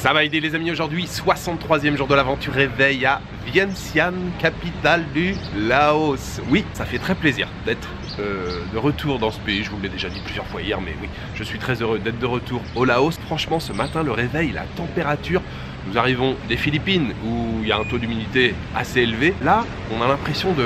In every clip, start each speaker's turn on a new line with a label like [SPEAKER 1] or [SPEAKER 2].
[SPEAKER 1] Ça va aider les amis, aujourd'hui 63e jour de l'aventure réveil à Vientiane, capitale du Laos. Oui, ça fait très plaisir d'être de retour dans ce pays, je vous l'ai déjà dit plusieurs fois hier, mais oui, je suis très heureux d'être de retour au Laos. Franchement, ce matin, le réveil, la température, nous arrivons des Philippines où il y a un taux d'humidité assez élevé. Là, on a l'impression de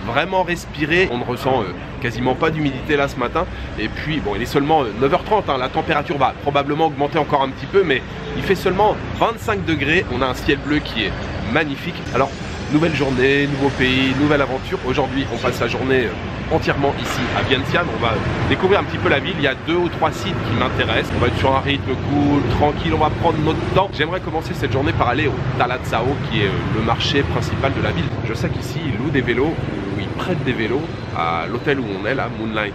[SPEAKER 1] vraiment respirer, on ne ressent quasiment pas d'humidité là ce matin. Et puis bon, il est seulement 9h30, hein. La température va probablement augmenter encore un petit peu, mais il fait seulement 25 degrés. On a un ciel bleu qui est magnifique. Alors, nouvelle journée, nouveau pays, nouvelle aventure. Aujourd'hui, on passe la journée entièrement ici à Vientiane. On va découvrir un petit peu la ville. Il y a 2 ou 3 sites qui m'intéressent. On va être sur un rythme cool, tranquille, on va prendre notre temps. J'aimerais commencer cette journée par aller au Talatsao, qui est le marché principal de la ville. Je sais qu'ici, ils louent des vélos, ou ils prêtent des vélos à l'hôtel où on est là, Moonlight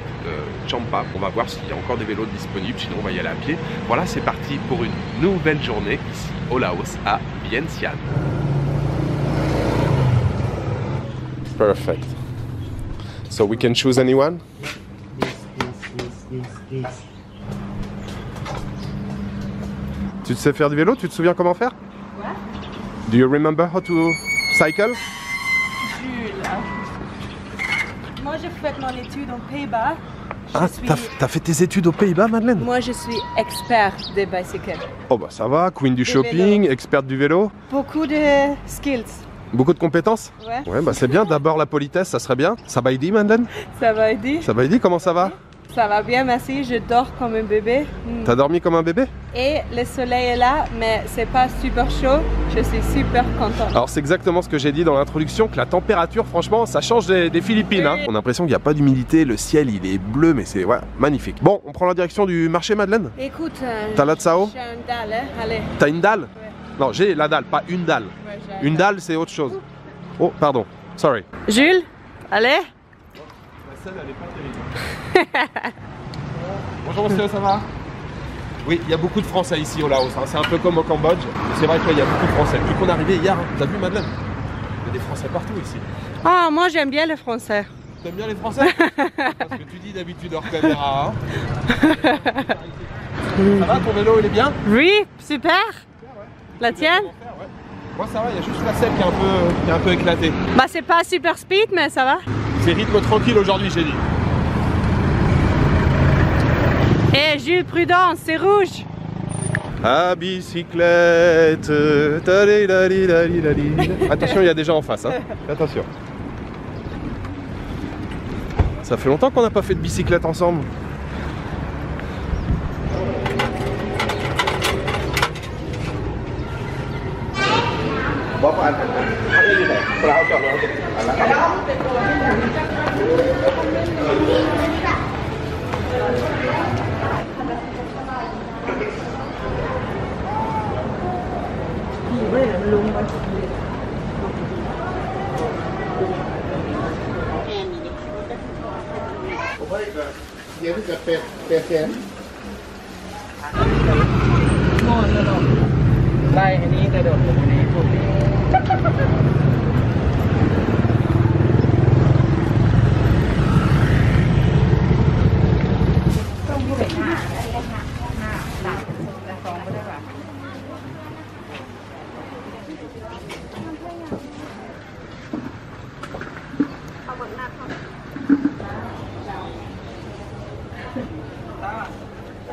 [SPEAKER 1] Champa. On va voir s'il y a encore des vélos disponibles, sinon on va y aller à pied. Voilà, c'est parti pour une nouvelle journée ici au Laos à Vientiane. Perfect. So we can choose anyone? Yes. Tu sais faire du vélo? Tu te souviens comment faire? What? Do you remember how to cycle?
[SPEAKER 2] Jules. Moi, j'ai fait mon étude aux Pays-Bas.
[SPEAKER 1] Ah, t'as fait tes études aux Pays-Bas, Madeleine?
[SPEAKER 2] Moi, je suis expert des bicycles.
[SPEAKER 1] Oh bah ça va, queen du shopping, vélos. Experte du vélo.
[SPEAKER 2] Beaucoup de skills.
[SPEAKER 1] Beaucoup de compétences?
[SPEAKER 2] Ouais.
[SPEAKER 1] Ouais, bah c'est bien. D'abord la politesse, ça serait bien. Ça va aider, Madeleine?
[SPEAKER 2] Ça va aider.
[SPEAKER 1] Ça va aider, comment ça va?
[SPEAKER 2] Ça va bien, merci. Je dors comme un bébé.
[SPEAKER 1] T'as dormi comme un bébé? Et
[SPEAKER 2] le soleil est là, mais c'est pas super chaud. Je suis super contente.
[SPEAKER 1] Alors c'est exactement ce que j'ai dit dans l'introduction, que la température, franchement, ça change des Philippines. Hein. On a l'impression qu'il n'y a pas d'humidité, le ciel il est bleu, mais c'est ouais, magnifique. Bon, on prend la direction du marché, Madeleine?
[SPEAKER 2] Écoute,
[SPEAKER 1] Talatsao?
[SPEAKER 2] j'ai une dalle, hein? Allez.
[SPEAKER 1] T'as une dalle?
[SPEAKER 2] Ouais.
[SPEAKER 1] Non, j'ai la dalle, pas une dalle.
[SPEAKER 2] Ouais,
[SPEAKER 1] une dalle, c'est autre chose. Oh, pardon, sorry.
[SPEAKER 2] Jules, allez.
[SPEAKER 1] La scène, elle est pas terrible. Bonjour monsieur, ça va? Oui, il y a beaucoup de Français ici au Laos, hein. C'est un peu comme au Cambodge. C'est vrai qu'il y a beaucoup de Français. Depuis qu'on est arrivé hier, hein. T'as vu Madeleine? Il y a des Français partout ici.
[SPEAKER 2] Ah, moi j'aime bien les Français.
[SPEAKER 1] T'aimes bien les Français? Parce que tu dis d'habitude hors caméra. Hein. Ça va, ton vélo il est bien?
[SPEAKER 2] Oui, super. La tienne?
[SPEAKER 1] Moi ça va, il y a juste la selle qui est un peu éclatée.
[SPEAKER 2] Bah c'est pas super speed mais ça va.
[SPEAKER 1] C'est rythme tranquille aujourd'hui, j'ai dit.
[SPEAKER 2] Eh Jules, prudence, c'est rouge.
[SPEAKER 1] À bicyclette. Attention, il y a des gens en face. Hein. Attention. Ça fait longtemps qu'on n'a pas fait de bicyclette ensemble.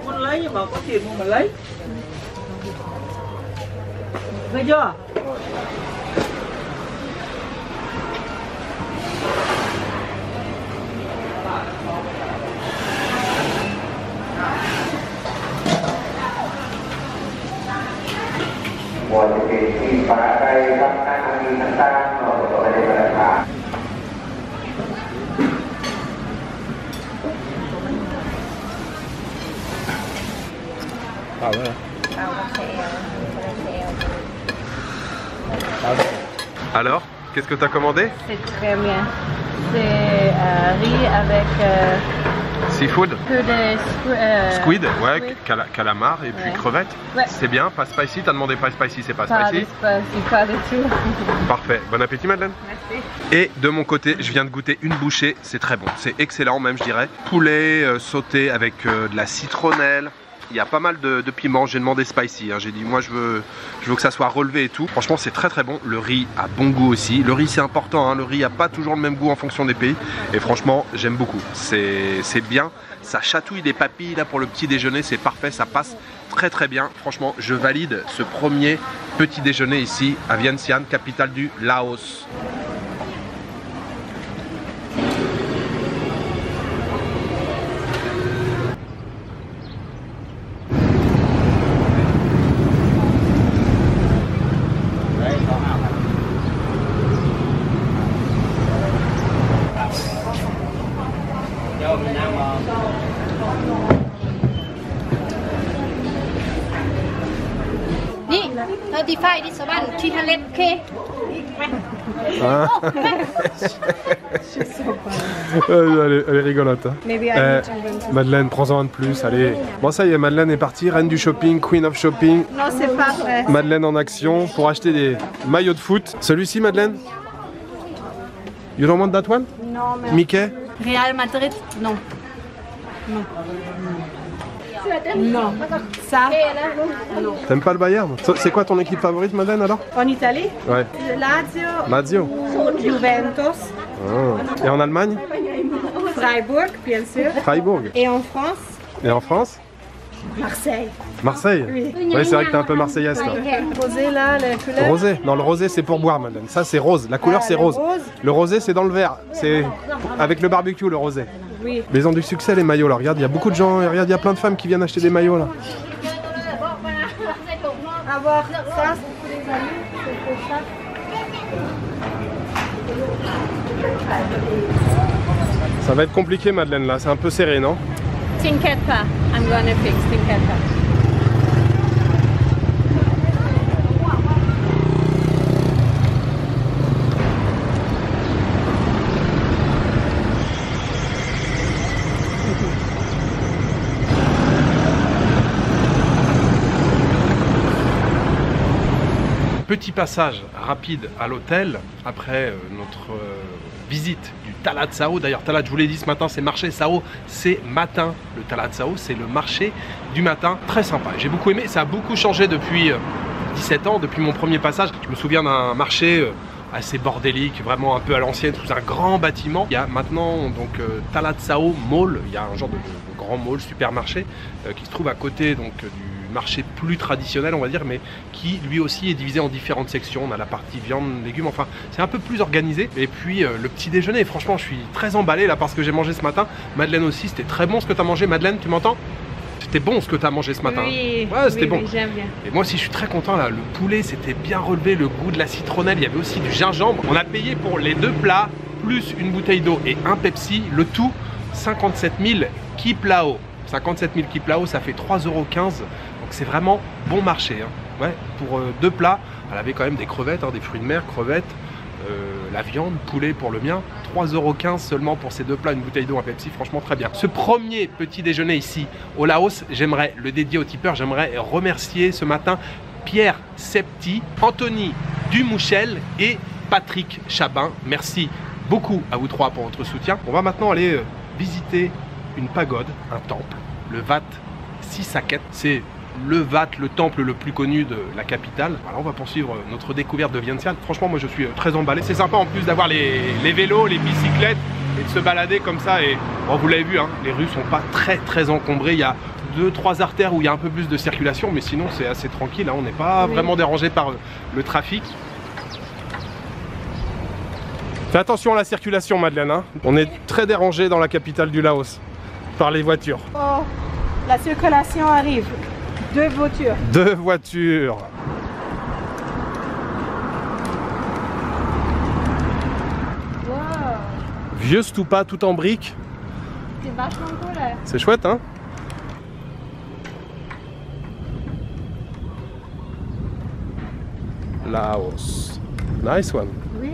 [SPEAKER 3] Muốn lấy nhưng mà có tiền mà lấy. Thấy chưa?
[SPEAKER 4] Một kỳ thi phá cây năm nay cũng như ta ở chỗ này là phá.
[SPEAKER 1] Alors, qu'est-ce que tu as commandé?
[SPEAKER 2] C'est très bien. C'est riz avec
[SPEAKER 1] Seafood?
[SPEAKER 2] peu de
[SPEAKER 1] Squid, ouais,
[SPEAKER 2] squid.
[SPEAKER 1] calamar et puis
[SPEAKER 2] Ouais.
[SPEAKER 1] crevettes.
[SPEAKER 2] Ouais.
[SPEAKER 1] C'est bien, pas spicy, t'as demandé pas spicy, c'est pas
[SPEAKER 2] Pas
[SPEAKER 1] spicy.
[SPEAKER 2] de spicy, pas du tout.
[SPEAKER 1] Parfait, bon appétit Madeleine.
[SPEAKER 2] Merci.
[SPEAKER 1] Et de mon côté, je viens de goûter une bouchée, c'est très bon, c'est excellent même je dirais. Poulet sauté avec de la citronnelle. Il y a pas mal de piments, j'ai demandé spicy, hein. J'ai dit moi je veux que ça soit relevé et tout. Franchement c'est très très bon, le riz a bon goût aussi. Le riz c'est important, hein. Le riz a pas toujours le même goût en fonction des pays. Et franchement j'aime beaucoup, c'est bien. Ça chatouille des papilles là pour le petit déjeuner, c'est parfait, ça passe très très bien. Franchement je valide ce premier petit déjeuner ici à Vientiane, capitale du Laos.
[SPEAKER 5] This one 300K.
[SPEAKER 1] Ah. Elle est rigolote. Hein. Madeleine, prends-en un de plus. Allez. Bon, ça y est, Madeleine est partie. Reine du shopping, queen of shopping.
[SPEAKER 2] Non, c'est pas vrai.
[SPEAKER 1] Madeleine en action pour acheter des maillots de foot. Celui-ci, Madeleine? You don't want that one?
[SPEAKER 2] Non, mais...
[SPEAKER 1] Mickey?
[SPEAKER 2] Real Madrid, non. Non. Non. Ça, non.
[SPEAKER 1] T'aimes pas le Bayern? C'est quoi ton équipe favorite, Madeleine, alors?
[SPEAKER 2] En Italie?
[SPEAKER 1] Ouais.
[SPEAKER 2] Lazio.
[SPEAKER 1] Lazio.
[SPEAKER 2] Juventus.
[SPEAKER 1] Ah. Et en Allemagne?
[SPEAKER 2] Freiburg, bien sûr.
[SPEAKER 1] Freiburg.
[SPEAKER 2] Et en France?
[SPEAKER 1] Et en France?
[SPEAKER 2] Marseille.
[SPEAKER 1] Marseille?
[SPEAKER 2] Oui.
[SPEAKER 1] Oui, c'est vrai que t'es un peu marseillaise, toi.
[SPEAKER 2] Rosé là, la couleur.
[SPEAKER 1] Rosé? Non, le rosé c'est pour boire, Madeleine. Ça c'est rose. La couleur c'est rose. Le rosé c'est dans le verre. C'est avec le barbecue, le rosé.
[SPEAKER 2] Oui.
[SPEAKER 1] Mais ils ont du succès les maillots là. Regarde, il y a beaucoup de gens. Regarde, il y a plein de femmes qui viennent acheter des maillots là.
[SPEAKER 2] Avoir ça, c'est pour les amis, c'est pour ça.
[SPEAKER 1] Ça va être compliqué, Madeleine là. C'est un peu serré, non?
[SPEAKER 2] T'inquiète pas, I'm gonna fix, t'inquiète pas.
[SPEAKER 1] Petit passage rapide à l'hôtel après notre visite du Talat Sao. D'ailleurs, Talat, je vous l'ai dit ce matin, c'est marché Sao, c'est matin. Le Talat Sao, c'est le marché du matin. Très sympa, j'ai beaucoup aimé. Ça a beaucoup changé depuis 17 ans, depuis mon premier passage. Je me souviens d'un marché assez bordélique, vraiment un peu à l'ancienne, sous un grand bâtiment. Il y a maintenant donc Talat Sao Mall, il y a un genre de grand mall, supermarché, qui se trouve à côté donc du marché plus traditionnel on va dire, mais qui lui aussi est divisé en différentes sections. On a la partie viande, légumes, enfin c'est un peu plus organisé. Et puis le petit déjeuner, franchement je suis très emballé là parce que j'ai mangé ce matin. Madeleine aussi, c'était très bon ce que tu as mangé. Madeleine, tu m'entends? C'était bon ce que tu as mangé ce matin.
[SPEAKER 2] Oui,
[SPEAKER 1] ouais, c'était bon.
[SPEAKER 2] Oui, j'aime bien.
[SPEAKER 1] Et moi aussi je suis très content là, le poulet c'était bien relevé, le goût de la citronnelle, il y avait aussi du gingembre. On a payé pour les deux plats, plus une bouteille d'eau et un Pepsi, le tout 57 000 kiplao. 57 000 kiplao, ça fait 3,15 €. Donc c'est vraiment bon marché. Hein. Ouais, pour deux plats, elle avait quand même des crevettes, hein, des fruits de mer, crevettes, la viande, poulet pour le mien. 3,15 € seulement pour ces deux plats, une bouteille d'eau, un Pepsi, franchement très bien. Ce premier petit déjeuner ici au Laos, j'aimerais le dédier aux tipeurs. J'aimerais remercier ce matin Pierre Septi, Anthony Dumouchel et Patrick Chabin. Merci beaucoup à vous trois pour votre soutien. On va maintenant aller visiter une pagode, un temple, le Wat Sisaket. C'est le Wat, le temple le plus connu de la capitale. Voilà, on va poursuivre notre découverte de Vientiane. Franchement, moi je suis très emballé. C'est sympa en plus d'avoir les vélos, les bicyclettes et de se balader comme ça. Et bon, vous l'avez vu, hein, les rues sont pas très encombrées. Il y a 2-3 artères où il y a un peu plus de circulation, mais sinon c'est assez tranquille. Hein. On n'est pas vraiment dérangé par le trafic. Fais attention à la circulation, Madeleine. Hein. On est très dérangé dans la capitale du Laos par les voitures.
[SPEAKER 2] Oh, la circulation arrive. 2 voitures.
[SPEAKER 1] 2 voitures.
[SPEAKER 2] Wow.
[SPEAKER 1] Vieux stupa tout en briques.
[SPEAKER 2] C'est vachement cool. Là.
[SPEAKER 1] C'est chouette, hein? Laos. Nice one.
[SPEAKER 2] Oui.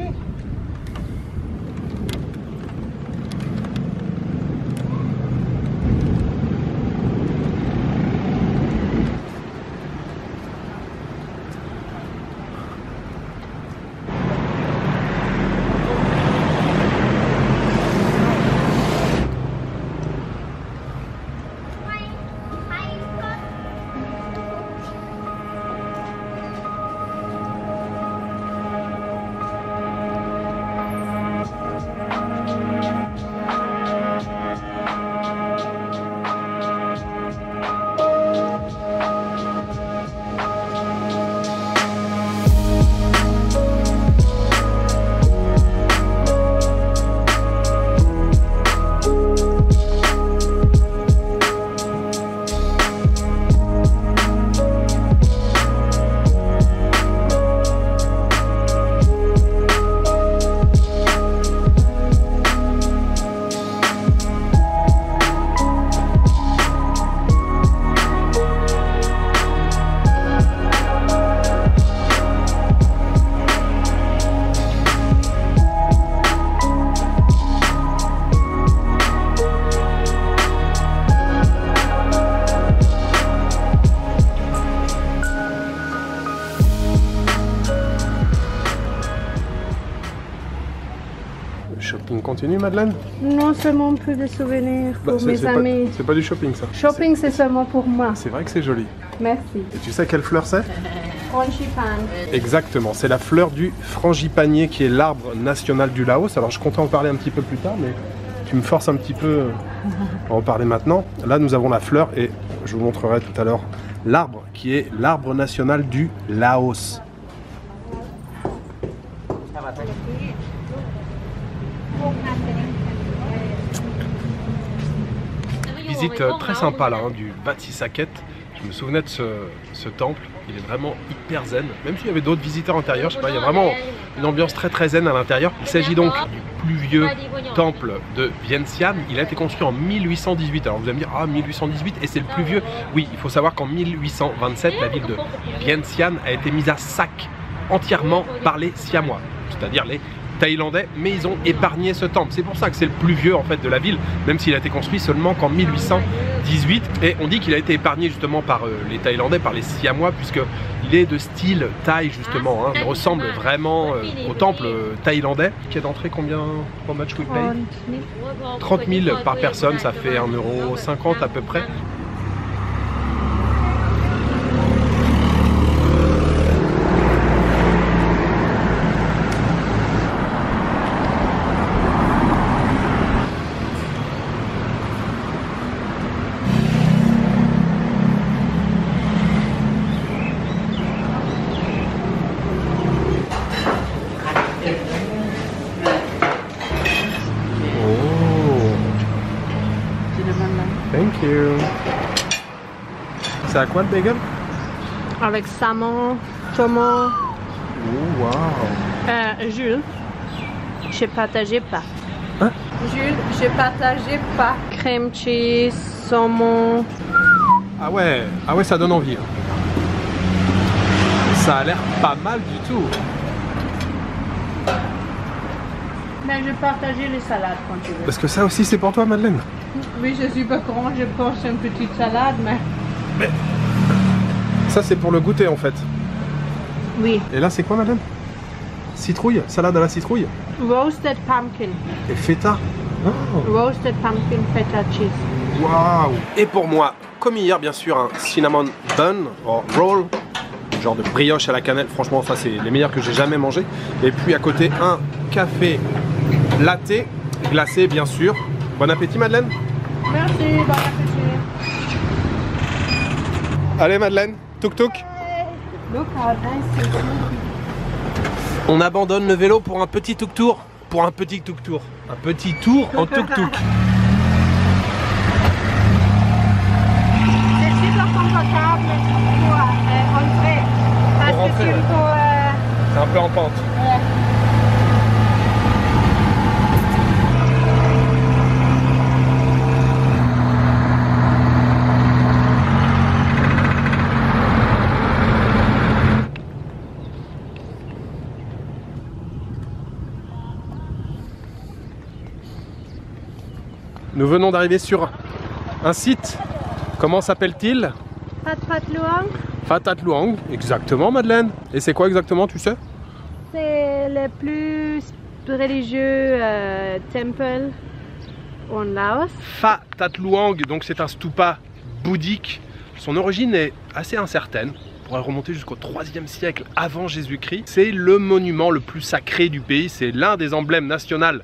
[SPEAKER 1] continue, Madeleine?
[SPEAKER 2] Non, seulement plus de souvenirs pour mes amis.
[SPEAKER 1] C'est pas du shopping, ça.
[SPEAKER 2] Shopping, c'est seulement pour moi.
[SPEAKER 1] C'est vrai que c'est joli.
[SPEAKER 2] Merci.
[SPEAKER 1] Et tu sais quelle fleur c'est?
[SPEAKER 2] Frangipane.
[SPEAKER 1] Exactement, c'est la fleur du frangipanier qui est l'arbre national du Laos. Alors je comptais en parler un petit peu plus tard, mais tu me forces un petit peu à en parler maintenant. Là, nous avons la fleur et je vous montrerai tout à l'heure l'arbre qui est l'arbre national du Laos. Visite très sympa là, hein, du Wat Saket. Je me souvenais de ce temple, il est vraiment hyper zen. Même s'il y avait d'autres visiteurs intérieurs, je sais pas, il y a vraiment une ambiance très zen à l'intérieur. Il s'agit donc du plus vieux temple de Vientiane. Il a été construit en 1818. Alors vous allez me dire, ah 1818 et c'est le plus vieux. Oui, il faut savoir qu'en 1827, la ville de Vientiane a été mise à sac entièrement par les Siamois, c'est-à-dire les Thaïlandais, mais ils ont épargné ce temple. C'est pour ça que c'est le plus vieux en fait de la ville, même s'il a été construit seulement qu'en 1818. Et on dit qu'il a été épargné justement par les Thaïlandais, par les Siamois, puisqu'il est de style thaï justement. Hein. Il ressemble vraiment au temple thaïlandais. Qui est d'entrée combien? How much we pay? 30 000 par personne, ça fait 1,50 € à peu près. Thank you. C'est à quoi le bagel?
[SPEAKER 2] Avec salmon, saumon.
[SPEAKER 1] Oh, wow.
[SPEAKER 2] Jules, je partageais pas.
[SPEAKER 1] Hein?
[SPEAKER 2] Jules, je partageais pas. Crème cheese, saumon.
[SPEAKER 1] Ah ouais, ça donne envie. Ça a l'air pas mal du tout.
[SPEAKER 2] Mais je partageais les salades quand tu veux.
[SPEAKER 1] Parce que ça aussi c'est pour toi, Madeleine?
[SPEAKER 2] Oui, je suis pas grand, je pense une petite salade, mais...
[SPEAKER 1] Ça c'est pour le goûter en fait.
[SPEAKER 2] Oui.
[SPEAKER 1] Et là c'est quoi, Madeleine? Citrouille, salade à la citrouille.
[SPEAKER 2] Roasted pumpkin.
[SPEAKER 1] Et feta. Oh.
[SPEAKER 2] Roasted pumpkin feta cheese.
[SPEAKER 1] Waouh. Et pour moi, comme hier bien sûr, un cinnamon bun, roll, genre de brioche à la cannelle. Franchement ça c'est les meilleurs que j'ai jamais mangé. Et puis à côté un café latte glacé bien sûr. Bon appétit, Madeleine.
[SPEAKER 2] Merci, bon appétit.
[SPEAKER 1] Allez Madeleine, tuk tuk.
[SPEAKER 2] Look how nice it is.
[SPEAKER 1] On abandonne le vélo pour un petit tuk-tour. Pour un petit tuk-tour. Un petit tour en tuk-tuk.
[SPEAKER 2] C'est super confortable pour entrer. Parce
[SPEAKER 1] Pour rentrer,
[SPEAKER 2] que
[SPEAKER 1] ouais. C'est un peu en pente. Nous venons d'arriver sur un site. Comment s'appelle-t-il?
[SPEAKER 2] Pat Pat Luang.
[SPEAKER 1] Phat Luang, exactement, Madeleine. Et c'est quoi exactement, tu sais?
[SPEAKER 2] C'est le plus religieux temple en Laos.
[SPEAKER 1] Phat Luang, donc c'est un stupa bouddhique. Son origine est assez incertaine. On pourrait remonter jusqu'au 3e siècle avant Jésus-Christ. C'est le monument le plus sacré du pays. C'est l'un des emblèmes nationaux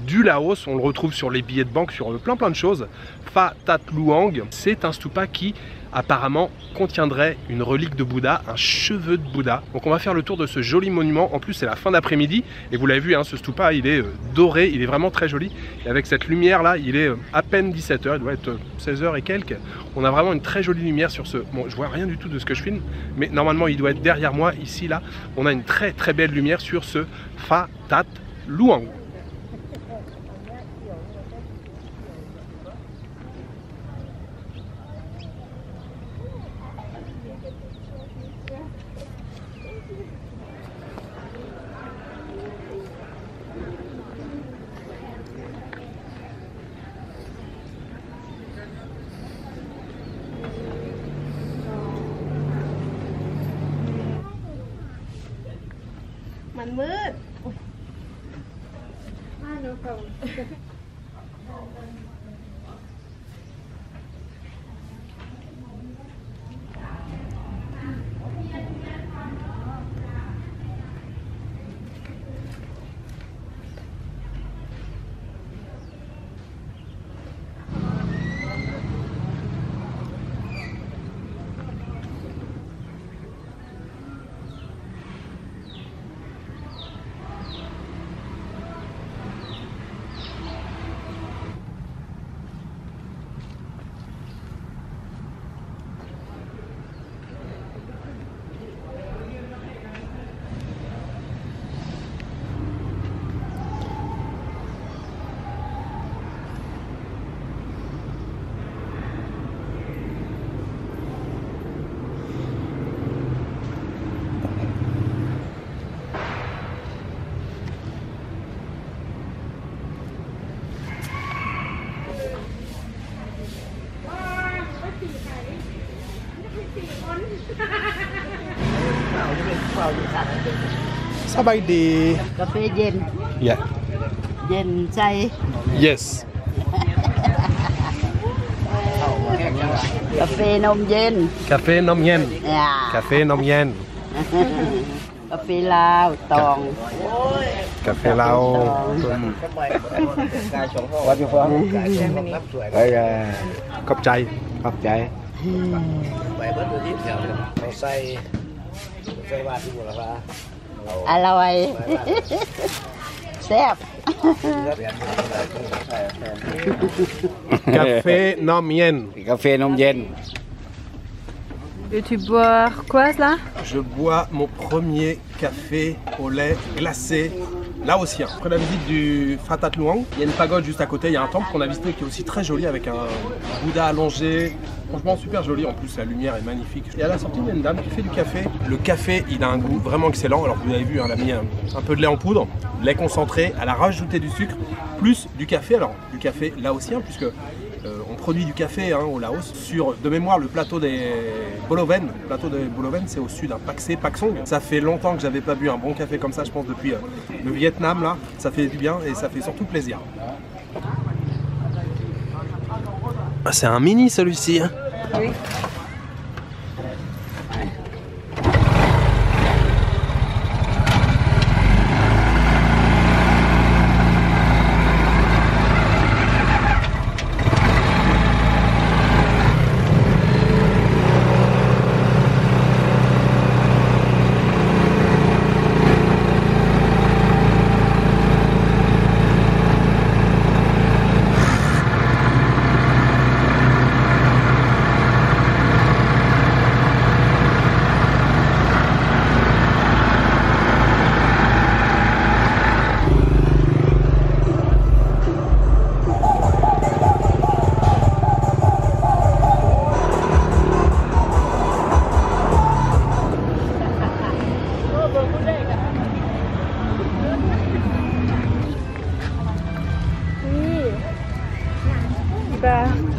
[SPEAKER 1] du Laos. On le retrouve sur les billets de banque, sur plein de choses. Phat Luang, c'est un stupa qui apparemment contiendrait une relique de Bouddha, un cheveu de Bouddha. Donc on va faire le tour de ce joli monument. En plus c'est la fin d'après-midi et vous l'avez vu, hein, ce stupa il est doré, il est vraiment très joli. Et avec cette lumière là, il est à peine 17 h, il doit être 16 h et quelques. On a vraiment une très jolie lumière sur ce... Bon, je vois rien du tout de ce que je filme, mais normalement il doit être derrière moi, ici là. On a une très belle lumière sur ce Phat Luang. สบายดี
[SPEAKER 3] กาแฟเย็น
[SPEAKER 1] Yeah
[SPEAKER 3] เย็นใจ
[SPEAKER 1] Yes
[SPEAKER 3] กาแฟนมเย็น
[SPEAKER 1] กาแฟนมเย็น
[SPEAKER 3] อ่าก
[SPEAKER 1] าแฟนมเย็น
[SPEAKER 3] กาแฟลาวตอง
[SPEAKER 1] กาแฟเรา
[SPEAKER 6] วัดอยู่ฟ้องไป
[SPEAKER 1] ขอบใจ
[SPEAKER 6] ขอบใจไปเบิ้ลตัวที่แถวเลยเขาใส่วาดที่บุรพา
[SPEAKER 3] อร่อยแซ่บ
[SPEAKER 1] กาแฟนมเย็น
[SPEAKER 6] กาแฟนมเย็น
[SPEAKER 2] Et tu bois quoi là?
[SPEAKER 1] Je bois mon premier café au lait glacé laotien. Après la visite du Phra That Luang, il y a une pagode juste à côté, il y a un temple qu'on a visité qui est aussi très joli avec un Bouddha allongé. Franchement super joli, en plus la lumière est magnifique. Et à la sortie il y a une dame qui fait du café. Le café il a un goût vraiment excellent, alors vous avez vu elle a mis un peu de lait en poudre, lait concentré, elle a rajouté du sucre, plus du café, alors du café laotien puisque on produit du café au Laos sur, de mémoire, le plateau des Boloven. Le plateau des Boloven, c'est au sud, à Paksé, Paksong. Ça fait longtemps que j'avais pas bu un bon café comme ça, je pense depuis le Vietnam là. Ça fait du bien et ça fait surtout plaisir. Ah, c'est un mini celui-ci. Hein.
[SPEAKER 2] Oui.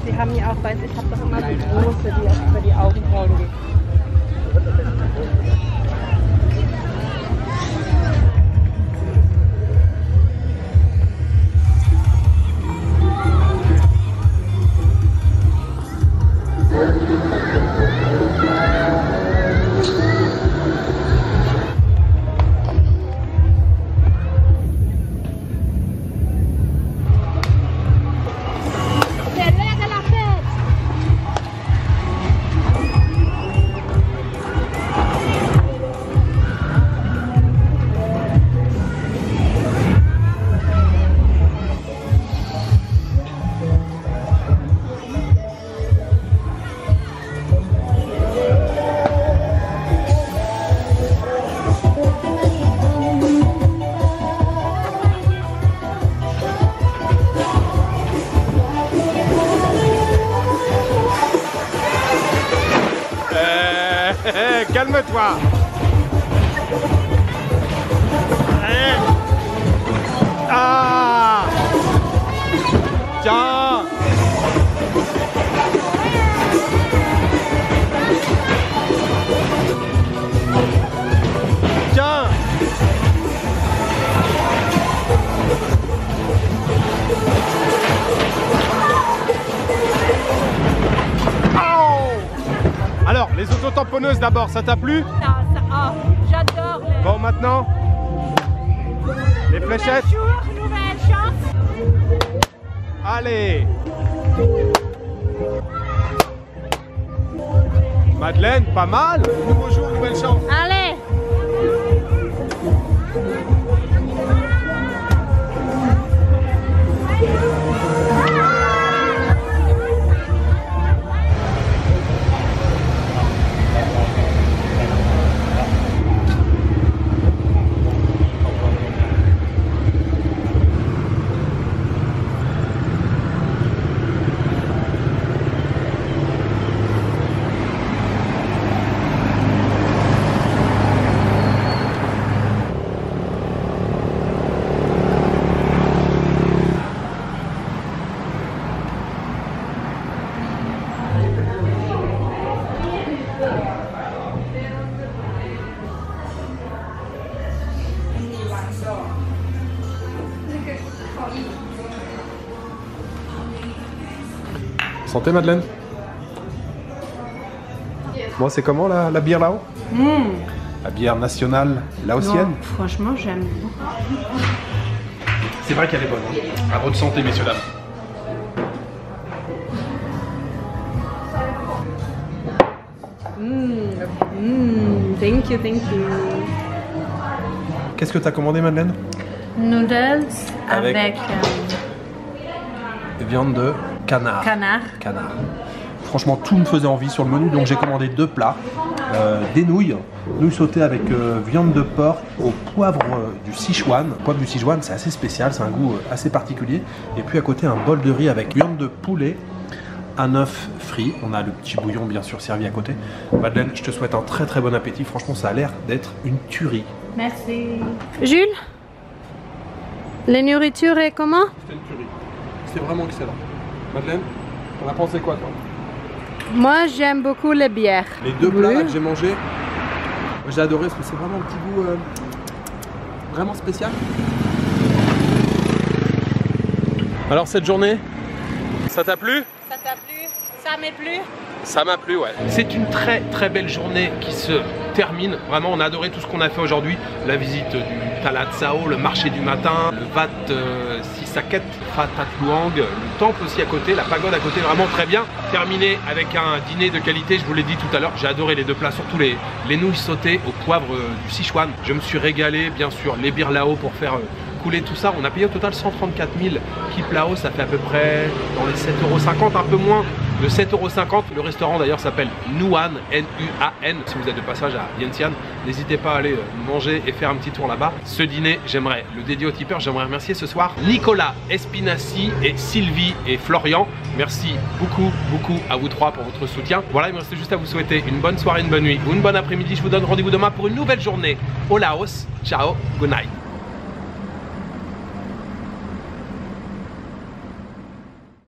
[SPEAKER 2] Die haben hier auch, weiß ich habe doch immer so große, die über die Augenbrauen gehen.
[SPEAKER 1] Calme-toi. Ah. Tiens. Tiens. les autotamponneuses d'abord, ça t'a plu?
[SPEAKER 2] J'adore les...
[SPEAKER 1] Bon, maintenant, les fléchettes.
[SPEAKER 2] Nouvelle chance.
[SPEAKER 1] Allez. Madeleine, pas mal. Nouveau jour, nouvelle chance.
[SPEAKER 2] Allez.
[SPEAKER 1] Santé Madeleine. Bon, c'est comment la bière là-haut? La bière nationale laotienne.
[SPEAKER 2] Non, franchement, j'aime beaucoup.
[SPEAKER 1] C'est vrai qu'elle est bonne. Hein. À votre santé, messieurs, dames.
[SPEAKER 2] Thank you, thank you.
[SPEAKER 1] Qu'est-ce que tu as commandé, Madeleine?
[SPEAKER 2] Noodles avec
[SPEAKER 1] viande de canard.
[SPEAKER 2] canard.
[SPEAKER 1] Franchement, tout me faisait envie sur le menu, donc j'ai commandé 2 plats. Des nouilles sautées avec viande de porc au poivre du Sichuan. Le poivre du Sichuan, c'est assez spécial, c'est un goût assez particulier. Et puis à côté, un bol de riz avec viande de poulet, un œuf frit. On a le petit bouillon, bien sûr, servi à côté. Madeleine, je te souhaite un très très bon appétit. Franchement, ça a l'air d'être une tuerie.
[SPEAKER 2] Merci. Jules, la nourriture est comment?
[SPEAKER 1] C'était une tuerie. C'est vraiment excellent. Madeleine, t'en as pensé quoi, toi?
[SPEAKER 2] Moi, j'aime beaucoup les bières.
[SPEAKER 1] Les 2 plats là, que j'ai mangés, j'ai adoré parce que c'est vraiment un petit goût vraiment spécial. Alors cette journée, ça t'a plu?
[SPEAKER 2] Ça t'a plu? Ça m'a plu?
[SPEAKER 1] Ça m'a plu, ouais. C'est une très très belle journée qui se termine. Vraiment, on a adoré tout ce qu'on a fait aujourd'hui. La visite du Talat Sao, le marché du matin, le Wat Sisaket, Phatat Luang, le temple aussi à côté, la pagode à côté, vraiment très bien. Terminé avec un dîner de qualité, je vous l'ai dit tout à l'heure, j'ai adoré les 2 plats, surtout les nouilles sautées au poivre du Sichuan. Je me suis régalé, bien sûr, les birlao pour faire couler tout ça. On a payé au total 134 000 kip lao, ça fait à peu près dans les 7,50 €, un peu moins de 7,50 €. Le restaurant d'ailleurs s'appelle Nuan, N-U-A-N. Si vous êtes de passage à Vientiane, n'hésitez pas à aller manger et faire un petit tour là-bas. Ce dîner, j'aimerais le dédier aux tipeurs. J'aimerais remercier ce soir Nicolas Espinassi et Sylvie et Florian. Merci beaucoup à vous 3 pour votre soutien. Voilà, il me reste juste à vous souhaiter une bonne soirée, une bonne nuit ou une bonne après-midi. Je vous donne rendez-vous demain pour une nouvelle journée au Laos. Ciao, good night.